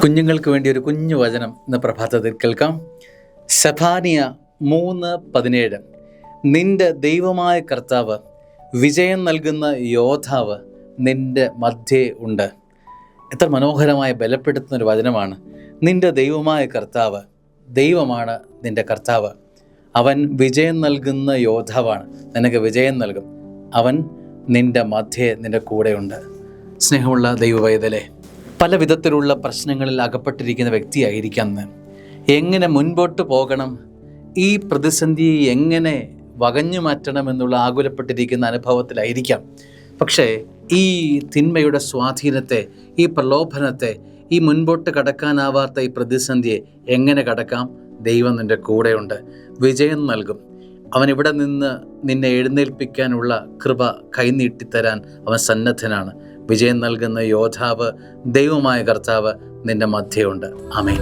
കുഞ്ഞുങ്ങൾക്ക് വേണ്ടി ഒരു കുഞ്ഞു വചനം ഇന്ന് പ്രഭാതത്തിൽ കേൾക്കാം. സെഫാനിയ 3:17. നിന്റെ ദൈവമായ കർത്താവ്, വിജയം നൽകുന്ന യോദ്ധാവ് നിന്റെ മധ്യേ ഉണ്ട്. എത്ര മനോഹരമായ ബലപ്പെടുത്തുന്നൊരു വചനമാണ്. നിന്റെ ദൈവമായ കർത്താവ്, ദൈവമാണ് നിന്റെ കർത്താവ്. അവൻ വിജയം നൽകുന്ന യോദ്ധാവാണ്. നിനക്ക് വിജയം നൽകും. അവൻ നിന്റെ മധ്യേ, നിന്റെ കൂടെയുണ്ട്. സ്നേഹമുള്ള ദൈവവൈതലേ, പല വിധത്തിലുള്ള പ്രശ്നങ്ങളിൽ അകപ്പെട്ടിരിക്കുന്ന വ്യക്തിയായിരിക്കാം നീ. എങ്ങനെ മുൻപോട്ട് പോകണം, ഈ പ്രതിസന്ധിയെ എങ്ങനെ വകഞ്ഞു മാറ്റണമെന്നുള്ള ആകുലപ്പെട്ടിരിക്കുന്ന അനുഭവത്തിലായിരിക്കാം. പക്ഷേ ഈ തിന്മയുടെ സ്വാധീനത്തെ, ഈ പ്രലോഭനത്തെ, ഈ മുൻപോട്ട് കടക്കാനാവാത്ത ഈ പ്രതിസന്ധിയെ എങ്ങനെ കടക്കാം? ദൈവം നിൻ്റെ കൂടെയുണ്ട്, വിജയം നൽകും. അവൻ ഇവിടെ നിന്ന് നിന്നെ എഴുന്നേൽപ്പിക്കാനുള്ള കൃപ കൈനീട്ടിത്തരാൻ അവൻ സന്നദ്ധനാണ്. വിജയം നൽകുന്ന യോദ്ധാവ്, ദൈവമായ കർത്താവ് നിന്റെ മധ്യയുണ്ട്. ആമേൻ.